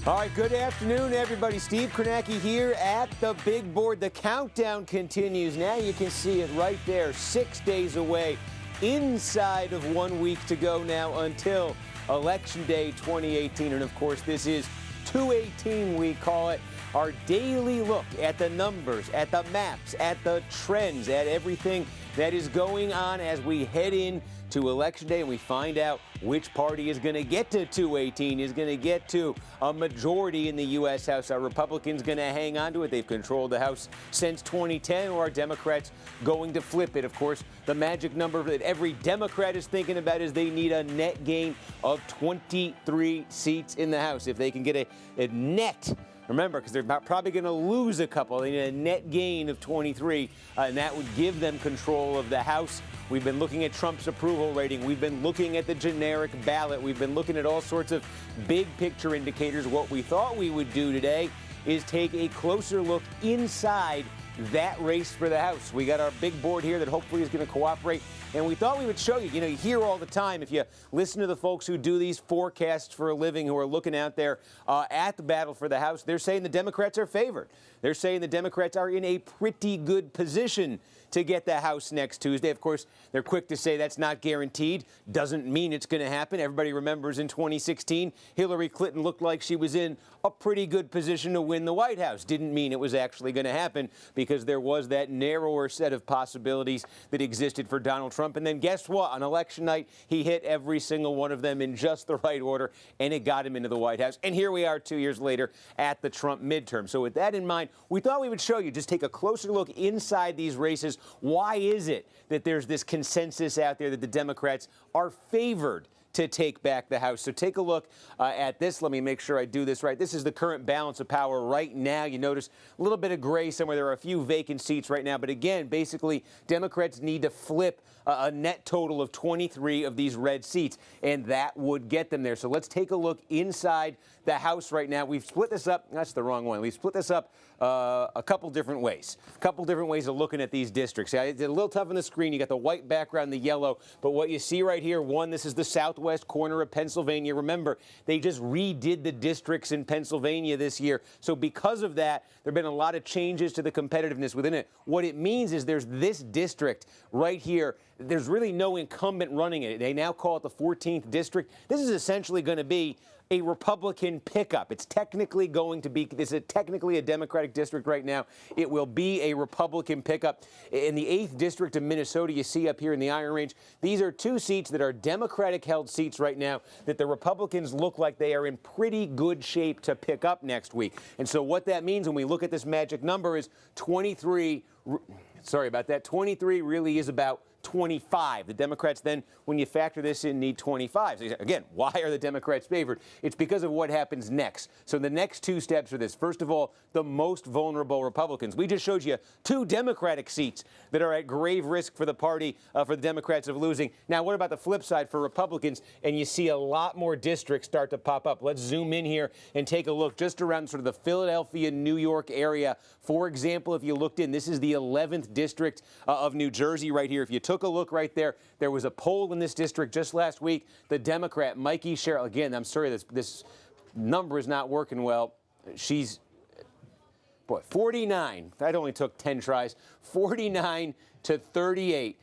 All right, good afternoon, everybody. Steve Kornacki here at the big board. The countdown continues. Now you can see it right there, 6 days away, inside of 1 week to go now until Election Day 2018. And, of course, this is 218, we call it. Our daily look at the numbers, at the maps, at the trends, at everything that is going on as we head in to Election Day and we find out which party is going to get to 218, is going to get to a majority in the U.S. House. Are Republicans going to hang on to it? They've controlled the House since 2010, or are Democrats going to flip it? Of course, the magic number that every Democrat is thinking about is they need a net gain of 23 seats in the House. If they can get a net, remember, because they're probably going to lose a couple, they need a net gain of 23, and that would give them control of the House. We've been looking at Trump's approval rating. We've been looking at the generic ballot. We've been looking at all sorts of big picture indicators. What we thought we would do today is take a closer look inside that race for the House. We got our big board here that hopefully is going to cooperate, and we thought we would show you. You know, you hear all the time, if you listen to the folks who do these forecasts for a living, who are looking out there at the battle for the House, they're saying the Democrats are favored. They're saying the Democrats are in a pretty good position to get the House next Tuesday. Of course, they're quick to say that's not guaranteed. Doesn't mean it's going to happen. Everybody remembers in 2016, Hillary Clinton looked like she was in a pretty good position to win the White House. Didn't mean it was actually going to happen because there was that narrower set of possibilities that existed for Donald Trump. And then guess what? On election night, he hit every single one of them in just the right order, and it got him into the White House. And here we are 2 years later at the Trump midterm. So with that in mind, we thought we would show you, just take a closer look inside these races. Why is it that there's this consensus out there that the Democrats are favored to take back the House? So take a look at this. Let me make sure I do this right. This is the current balance of power right now. You notice a little bit of gray somewhere. There are a few vacant seats right now. But again, basically, Democrats need to flip a net total of 23 of these red seats, and that would get them there. So let's take a look inside the House right now. We've split this up. That's the wrong one. We've split this up a couple different ways. A couple different ways of looking at these districts. Yeah, it's a little tough on the screen. You got the white background, the yellow. But what you see right here, one, this is the southwest corner of Pennsylvania. Remember, they just redid the districts in Pennsylvania this year. So because of that, there have been a lot of changes to the competitiveness within it. What it means is there's this district right here. There's really no incumbent running it. They now call it the 14th district. This is essentially going to be a Republican pickup. It's technically going to be, this is technically a Democratic district right now. It will be a Republican pickup. In the 8th district of Minnesota, you see up here in the Iron Range, these are two seats that are Democratic-held seats right now that the Republicans look like they are in pretty good shape to pick up next week. And so what that means when we look at this magic number is 23, sorry about that, 23 really is about 25. The Democrats then, when you factor this in, need 25. So again, why are the Democrats favored? It's because of what happens next. So the next two steps are this. First of all, the most vulnerable Republicans. We just showed you two Democratic seats that are at grave risk for the party, for the Democrats of losing. Now, what about the flip side for Republicans? And you see a lot more districts start to pop up. Let's zoom in here and take a look just around sort of the Philadelphia, New York area. For example, if you looked in, this is the 11th district of New Jersey right here. If you took a look right there, there was a poll in this district just last week. The Democrat, Mikey Sherrill, again, I'm sorry, this number is not working well. She's, boy, 49. That only took 10 tries. 49 to 38.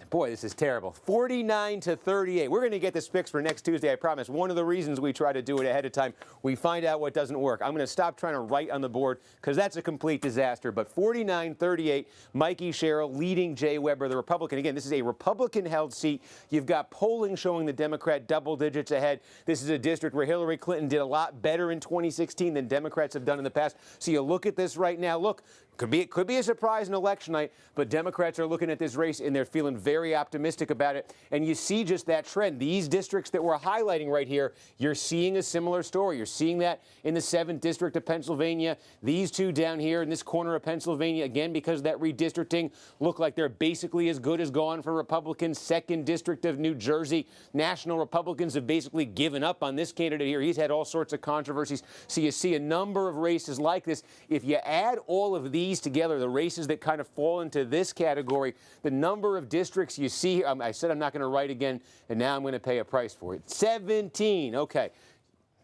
Boy, this is terrible. 49 to 38. We're going to get this fixed for next Tuesday, I promise. One of the reasons we try to do it ahead of time, we find out what doesn't work. I'm going to stop trying to write on the board because that's a complete disaster. But 49-38, Mikey Sherrill leading Jay Weber, the Republican. Again, this is a Republican-held seat. You've got polling showing the Democrat double digits ahead. This is a district where Hillary Clinton did a lot better in 2016 than Democrats have done in the past. So you look at this right now. Look, it could be a surprise in election night, but Democrats are looking at this race and they're feeling very optimistic about it. And you see just that trend. These districts that we're highlighting right here, you're seeing a similar story. You're seeing that in the 7th district of Pennsylvania. These two down here in this corner of Pennsylvania, again, because of that redistricting, look like they're basically as good as gone for Republicans. 2nd district of New Jersey, national Republicans have basically given up on this candidate here. He's had all sorts of controversies. So you see a number of races like this. If you add all of these together, the races that kind of fall into this category, the number of districts you see, I said I'm not going to write again, and now I'm going to pay a price for it. 17. Okay.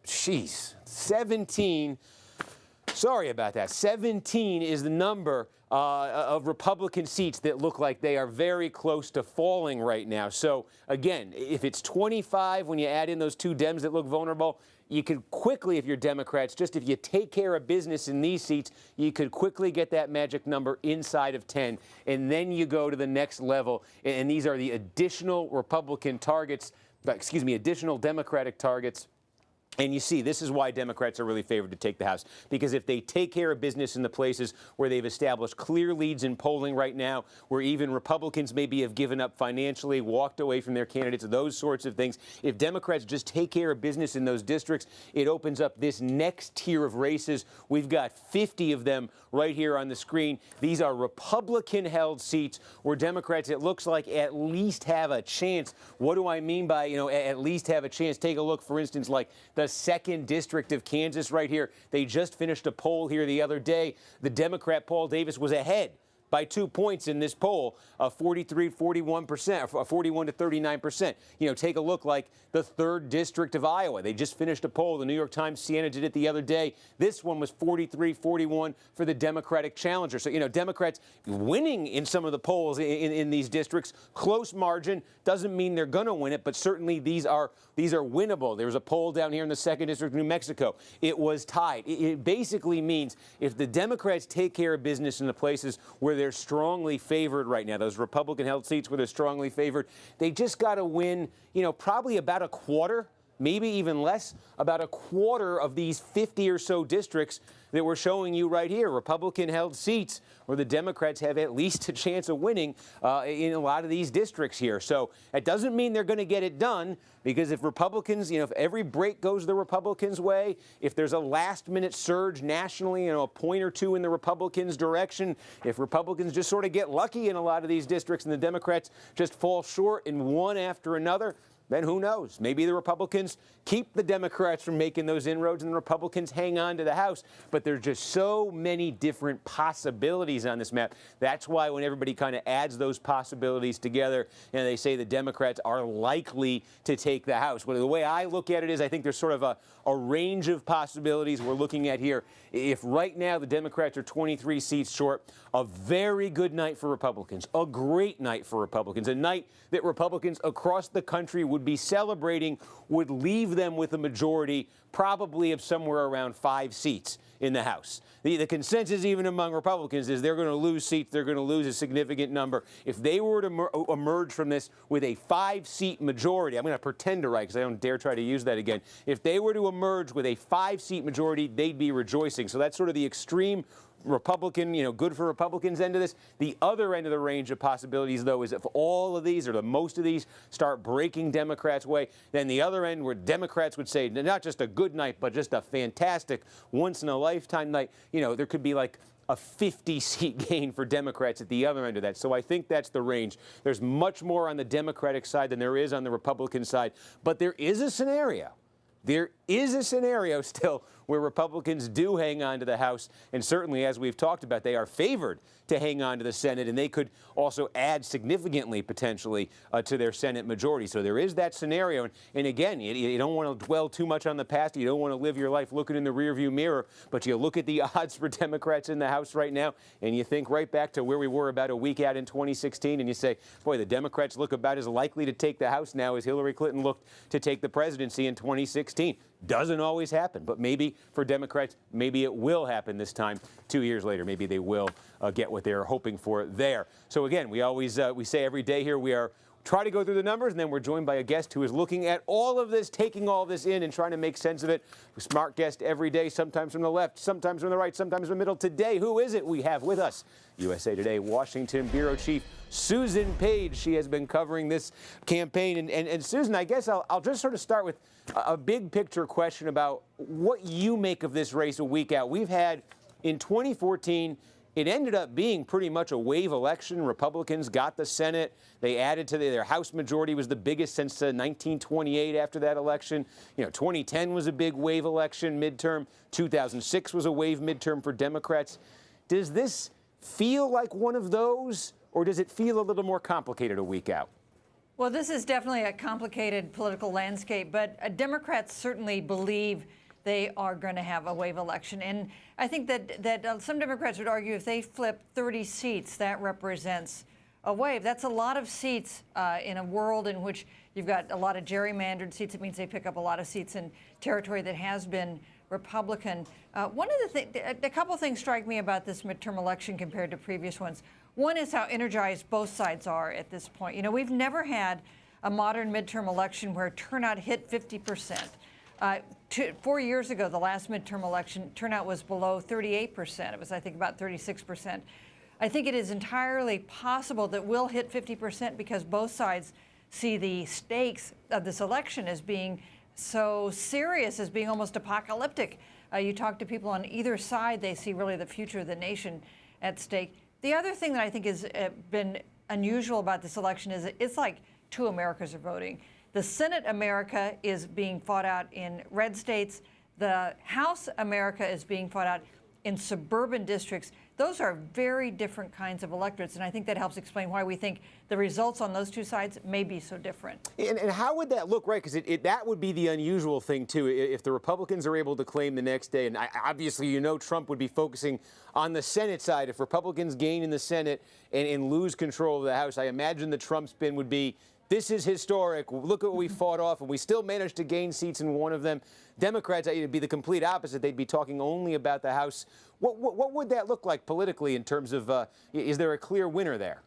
Jeez, 17. Sorry about that. 17 is the number of Republican seats that look like they are very close to falling right now. So, again, if it's 25, when you add in those two Dems that look vulnerable, you could quickly, if you're Democrats, just if you take care of business in these seats, you could quickly get that magic number inside of 10. And then you go to the next level. And these are the additional Republican targets, additional Democratic targets. And you see, this is why Democrats are really favored to take the House, because if they take care of business in the places where they've established clear leads in polling right now, where even Republicans maybe have given up financially, walked away from their candidates, those sorts of things, if Democrats just take care of business in those districts, it opens up this next tier of races. We've got 50 of them right here on the screen. These are Republican-held seats where Democrats, it looks like, at least have a chance. What do I mean by, at least have a chance? Take a look, for instance, like the 2nd District of Kansas right here. They just finished a poll here the other day. The Democrat Paul Davis was ahead by 2 points in this poll, 41%, 41 to 39%. Take a look like the 3rd District of Iowa. They just finished a poll. The New York Times Siena did it the other day. This one was 43-41 for the Democratic challenger. So, Democrats winning in some of the polls in these districts. Close margin. Doesn't mean they're going to win it, but certainly these are winnable. There was a poll down here in the 2nd District of New Mexico. It was tied. It basically means if the Democrats take care of business in the places where they're strongly favored right now, those Republican-held seats where they're strongly favored, they just got to win, probably about a quarter, maybe even less, about a quarter of these 50 or so districts that we're showing you right here, Republican-held seats where the Democrats have at least a chance of winning in a lot of these districts here. So that doesn't mean they're going to get it done, because if Republicans, if every break goes the Republicans' way, if there's a last-minute surge nationally, a point or two in the Republicans' direction, if Republicans just sort of get lucky in a lot of these districts and the Democrats just fall short in one after another, then who knows? Maybe the Republicans keep the Democrats from making those inroads and the Republicans hang on to the House. But there's just so many different possibilities on this map. That's why when everybody kind of adds those possibilities together and they say the Democrats are likely to take the House. Well, the way I look at it is I think there's sort of a range of possibilities we're looking at here. If right now the Democrats are 23 seats short, a very good night for Republicans, a great night for Republicans, a night that Republicans across the country would be celebrating, would leave them with a majority probably of somewhere around 5 seats in the House. The consensus even among Republicans is they're going to lose seats. They're going to lose a significant number. If they were to emerge from this with a 5-seat majority, I'm going to pretend to write because I don't dare try to use that again. If they were to emerge with a 5-seat majority, they'd be rejoicing. So that's sort of the extreme Republican, good for Republicans end of this. The other end of the range of possibilities, though, is if all of these or the most of these start breaking Democrats' way, then the other end where Democrats would say not just a good night, but just a fantastic once-in-a-lifetime night, there could be like a 50-seat gain for Democrats at the other end of that. So I think that's the range. There's much more on the Democratic side than there is on the Republican side. But there is a scenario. There is a scenario still where Republicans do hang on to the House, and certainly, as we've talked about, they are favored to hang on to the Senate, and they could also add significantly, potentially, to their Senate majority. So there is that scenario. And again, you don't want to dwell too much on the past. You don't want to live your life looking in the rearview mirror, but you look at the odds for Democrats in the House right now, and you think right back to where we were about a week out in 2016, and you say, boy, the Democrats look about as likely to take the House now as Hillary Clinton looked to take the presidency in 2016. Doesn't always happen, but maybe for Democrats, maybe it will happen this time 2 years later. Maybe they will get what they're hoping for there. So again, we always we say every day here we are try to go through the numbers, and then we're joined by a guest who is looking at all of this, taking all this in and trying to make sense of it. A smart guest every day, sometimes from the left, sometimes from the right, sometimes from the middle. Today, who is it we have with us? USA Today Washington Bureau Chief Susan Page. She has been covering this campaign. And Susan, I guess I'll just sort of start with a big picture question about what you make of this race a week out. We've had, in 2014, it ended up being pretty much a wave election. Republicans got the Senate. They added to their House majority was the biggest since 1928 after that election. 2010 was a big wave election midterm. 2006 was a wave midterm for Democrats. Does this feel like one of those, or does it feel a little more complicated a week out? Well, this is definitely a complicated political landscape, but Democrats certainly believe they are going to have a wave election. And I think that some Democrats would argue if they flip 30 seats, that represents a wave. That's a lot of seats in a world in which you've got a lot of gerrymandered seats. It means they pick up a lot of seats in territory that has been Republican. A couple of things strike me about this midterm election compared to previous ones. One is how energized both sides are at this point. You know, we've never had a modern midterm election where turnout hit 50%. 4 years ago, the last midterm election, turnout was below 38%. It was, I think, about 36%. I think it is entirely possible that we'll hit 50% because both sides see the stakes of this election as being so serious, as being almost apocalyptic. You talk to people on either side, they see really the future of the nation at stake. The other thing that I think has been unusual about this election is it's like two Americas are voting. The Senate America is being fought out in red states. The House America is being fought out in suburban districts. Those are very different kinds of electorates, and I think that helps explain why we think the results on those two sides may be so different. And how would that look, right? Because that would be the unusual thing, too. If the Republicans are able to claim the next day, and obviously you know Trump would be focusing on the Senate side. If Republicans gain in the Senate and lose control of the House, I imagine the Trump spin would be, this is historic. Look at what we fought off, and we still managed to gain seats in one of them. Democrats, it'd be the complete opposite. They'd be talking only about the House. What would that look like politically in terms of, is there a clear winner there?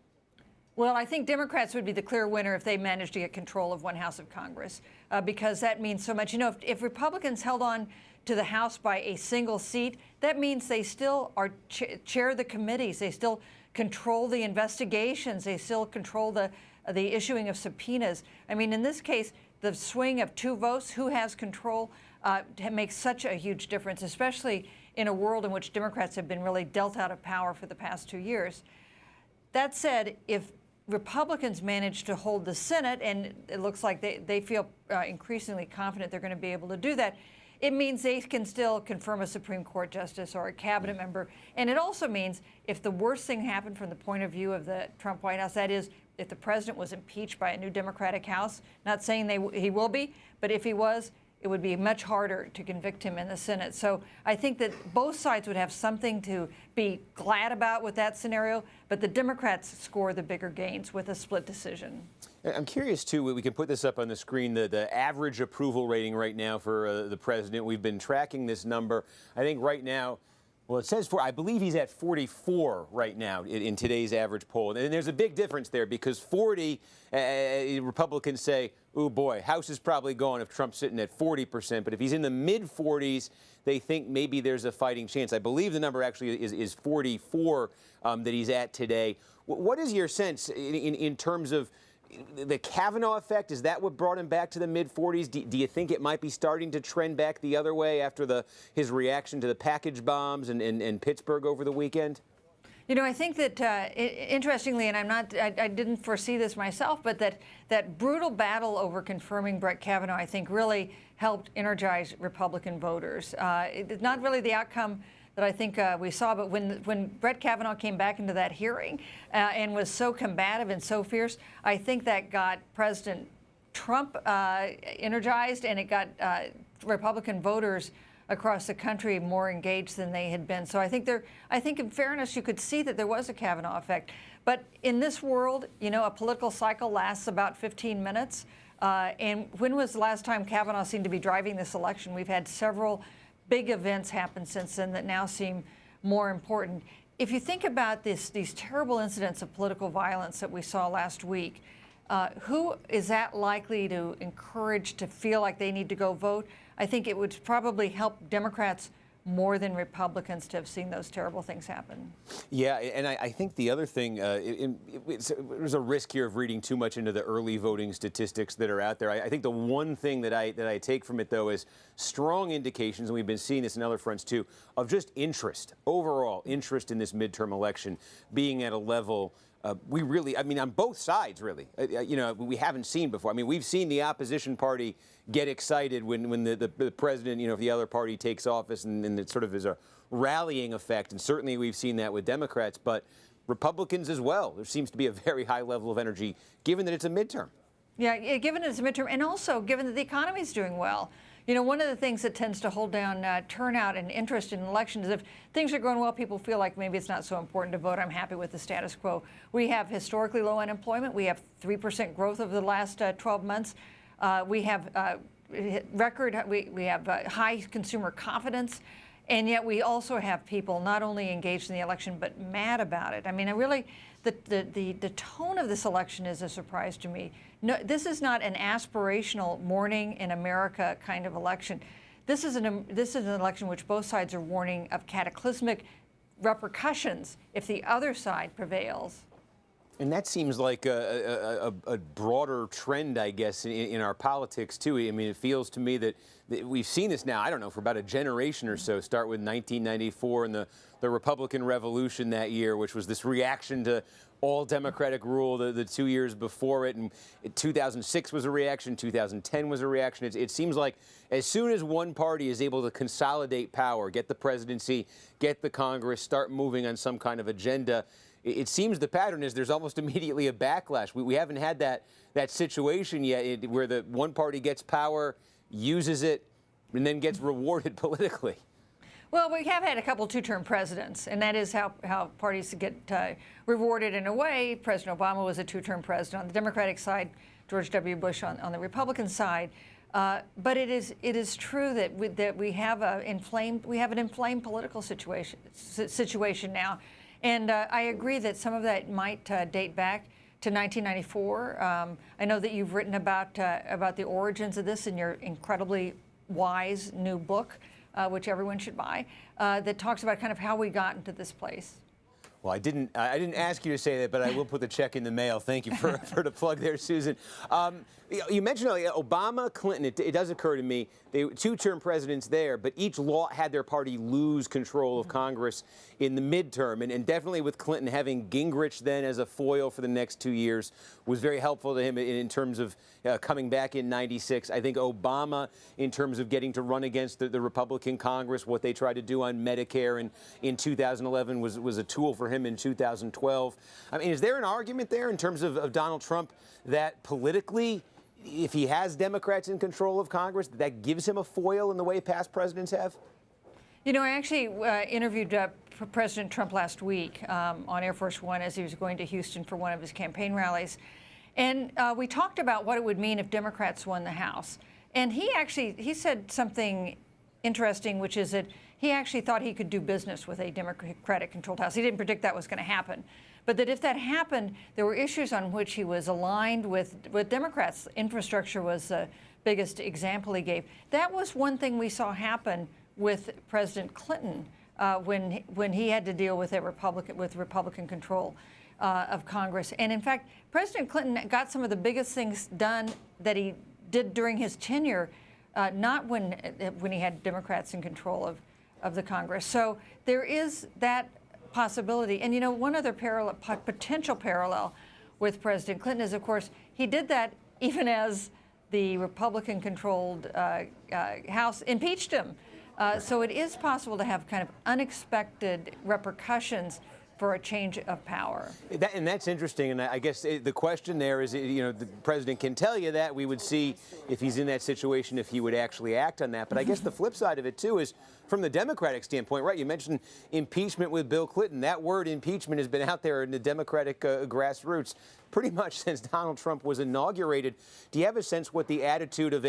Well, I think Democrats would be the clear winner if they managed to get control of one House of Congress, because that means so much. You know, if Republicans held on to the House by a single seat, that means they still are chair the committees. They still control the investigations. They still control the issuing of subpoenas. I mean, in this case, the swing of two votes, who has control, makes such a huge difference, especially in a world in which Democrats have been really dealt out of power for the past 2 years. That said, if Republicans manage to hold the Senate, and it looks like they feel increasingly confident they're going to be able to do that, it means they can still confirm a Supreme Court justice or a cabinet member. And it also means if the worst thing happened from the point of view of the Trump White House, that is, if the president was impeached by a new Democratic House, not saying he will be, but if he was, it would be much harder to convict him in the Senate. So I think that both sides would have something to be glad about with that scenario, but the Democrats score the bigger gains with a split decision. I'm curious, too, we can put this up on the screen, the average approval rating right now for the president. We've been tracking this number. I think right now, well, it says I believe he's at 44 right now in today's average poll. And there's a big difference there because 40, Republicans say, oh boy, House is probably gone if Trump's sitting at 40%. But if he's in the mid-40s, they think maybe there's a fighting chance. I believe the number actually is 44 that he's at today. What is your sense in terms of the Kavanaugh effect? Is that what brought him back to the mid-40s? Do you think it might be starting to trend back the other way after his reaction to the package bombs and Pittsburgh over the weekend? You know, I think that, interestingly, and I didn't foresee this myself, but that brutal battle over confirming Brett Kavanaugh, I think, really helped energize Republican voters. It's not really the outcome that I think we saw, but when Brett Kavanaugh came back into that hearing and was so combative and so fierce, I think that got President Trump energized, and it got Republican voters across the country more engaged than they had been. So I think in fairness, you could see that there was a Kavanaugh effect. But in this world, you know, a political cycle lasts about 15 minutes. And when was the last time Kavanaugh seemed to be driving this election? We've had several big events happen since then that now seem more important. If you think about these terrible incidents of political violence that we saw last week, who is that likely to encourage to feel like they need to go vote? I think it would probably help Democrats more than Republicans to have seen those terrible things happen. Yeah, and I think the other thing, there's a risk here of reading too much into the early voting statistics that are out there. I think the one thing that I take from it, though, is strong indications, and we've been seeing this in other fronts, too, of just interest, overall interest in this midterm election being at a level we really, I mean, on both sides, really, you know, we haven't seen before. I mean, we've seen the opposition party get excited when the president, you know, if the other party takes office, and it sort of is a rallying effect. And certainly we've seen that with Democrats, but Republicans as well. There seems to be a very high level of energy, given that it's a midterm. Yeah, given it's a midterm, and also given that the economy is doing well. You know, one of the things that tends to hold down turnout and interest in elections is if things are going well, people feel like maybe it's not so important to vote. I'm happy with the status quo. We have historically low unemployment. We have 3% growth over the last 12 months. We have we have high consumer confidence. And yet we also have people not only engaged in the election, but mad about it. I mean, the tone of this election is a surprise to me. No, this is not an aspirational morning in America kind of election. This is an election which both sides are warning of cataclysmic repercussions if the other side prevails. And that seems like a broader trend, I guess, in our politics, too. I mean, it feels to me that we've seen this now, I don't know, for about a generation or so, start with 1994 and the Republican Revolution that year, which was this reaction to all Democratic rule the 2 years before it. And 2006 was a reaction, 2010 was a reaction. It seems like as soon as one party is able to consolidate power, get the presidency, get the Congress, start moving on some kind of agenda, it seems the pattern is there's almost immediately a backlash. We haven't had that situation yet where the one party gets power, uses it, and then gets rewarded politically. Well, we have had a couple two-term presidents, and that is how parties get rewarded in a way. President Obama was a two-term president on the Democratic side, George W. Bush on the Republican side. But it is true that we have an inflamed political situation now. And I agree that some of that might date back to 1994. I know that you've written about the origins of this in your incredibly wise new book, which everyone should buy, that talks about kind of how we got into this place. Well, I didn't ask you to say that, but I will put the check in the mail. Thank you for the plug there, Susan. You mentioned Obama, Clinton. It does occur to me, they two-term presidents there, but each had their party lose control of Congress in the midterm. And definitely with Clinton having Gingrich then as a foil for the next 2 years was very helpful to him in terms of coming back in '96. I think Obama, in terms of getting to run against the Republican Congress, what they tried to do on Medicare in 2011 was a tool for him in 2012. I mean, is there an argument there in terms of Donald Trump that politically, if he has Democrats in control of Congress, that gives him a foil in the way past presidents have? You know, I actually interviewed President Trump last week on Air Force One as he was going to Houston for one of his campaign rallies. And we talked about what it would mean if Democrats won the House. And he said something interesting, which is that he actually thought he could do business with a Democratic-controlled House. He didn't predict that was going to happen. But that if that happened, there were issues on which he was aligned with Democrats. Infrastructure was the biggest example he gave. That was one thing we saw happen with President Clinton when he had to deal with Republican control of Congress. And in fact, President Clinton got some of the biggest things done that he did during his tenure, not when he had Democrats in control of the Congress. So there is that possibility. And you know, one other potential parallel with President Clinton is, of course, he did that even as the Republican-controlled House impeached him. So it is possible to have kind of unexpected repercussions for a change of power. And that's interesting. And I guess the question there is, you know, the president can tell you that. We would see if he's in that situation, if he would actually act on that. But I guess the flip side of it, too, is from the Democratic standpoint, right? You mentioned impeachment with Bill Clinton. That word impeachment has been out there in the Democratic grassroots pretty much since Donald Trump was inaugurated. Do you have a sense what the attitude of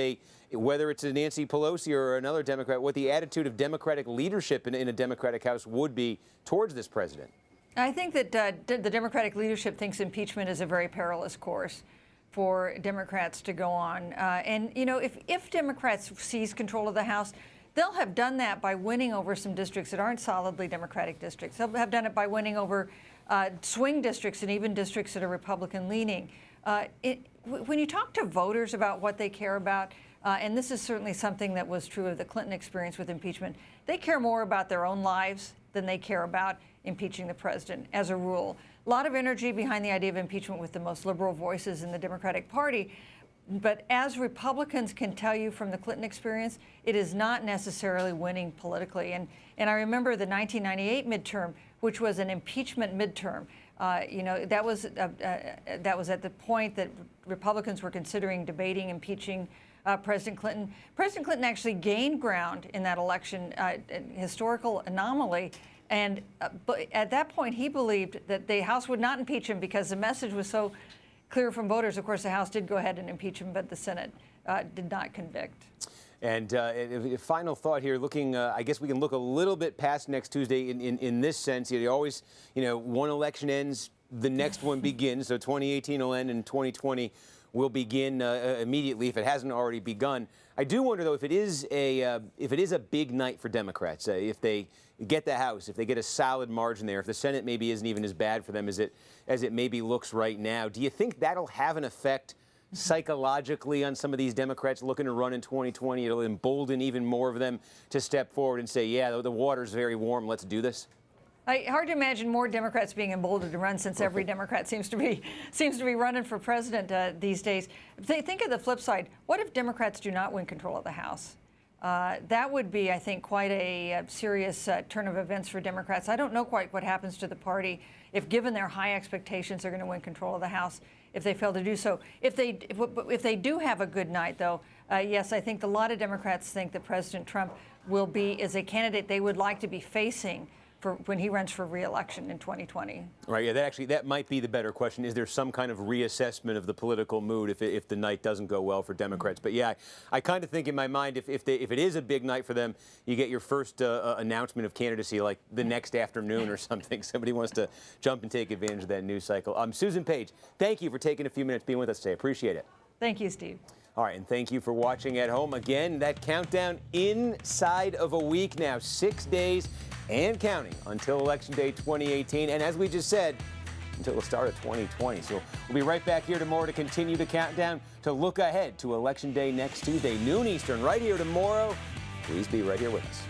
whether it's a Nancy Pelosi or another Democrat, what the attitude of Democratic leadership in a Democratic House would be towards this president? I think that the Democratic leadership thinks impeachment is a very perilous course for Democrats to go on. And, you know, if Democrats seize control of the House, they'll have done that by winning over some districts that aren't solidly Democratic districts. They'll have done it by winning over swing districts and even districts that are Republican-leaning. When you talk to voters about what they care about, and this is certainly something that was true of the Clinton experience with impeachment, they care more about their own lives than they care about impeaching the president, as a rule. A lot of energy behind the idea of impeachment with the most liberal voices in the Democratic Party. But as Republicans can tell you from the Clinton experience, it is not necessarily winning politically. And I remember the 1998 midterm, which was an impeachment midterm. You know, that was at the point that Republicans were considering debating impeaching President Clinton. President Clinton actually gained ground in that election, historical anomaly. And but at that point, he believed that the House would not impeach him because the message was so clear from voters. Of course, the House did go ahead and impeach him, but the Senate did not convict. And a final thought here, looking, I guess we can look a little bit past next Tuesday in this sense. You always, you know, one election ends, the next one begins. So 2018 will end and 2020 will begin immediately if it hasn't already begun. I do wonder, though, if it is a big night for Democrats, if they get the House, if they get a solid margin there, if the Senate maybe isn't even as bad for them as it maybe looks right now. Do you think that'll have an effect psychologically on some of these Democrats looking to run in 2020? It'll embolden even more of them to step forward and say, yeah, the water's very warm, let's do this? Hard to imagine more Democrats being emboldened to run, since every Democrat seems to be running for president these days. Think of the flip side. What if Democrats do not win control of the House? That would be, I think, quite a serious turn of events for Democrats. I don't know quite what happens to the party if, given their high expectations, they're going to win control of the House, if they fail to do so. If they do have a good night, though, yes, I think a lot of Democrats think that President Trump will be, as a candidate they would like to be facing for when he runs for re-election in 2020. Right. Yeah. That might be the better question. Is there some kind of reassessment of the political mood if the night doesn't go well for Democrats? But yeah, I kind of think in my mind if it is a big night for them, you get your first announcement of candidacy like the next afternoon or something. Somebody wants to jump and take advantage of that news cycle. Susan Page, thank you for taking a few minutes being with us today. Appreciate it. Thank you, Steve. All right, and thank you for watching at home. Again, that countdown inside of a week now, 6 days and counting until Election Day 2018. And as we just said, until the start of 2020. So we'll be right back here tomorrow to continue the countdown, to look ahead to Election Day next Tuesday, noon Eastern, right here tomorrow. Please be right here with us.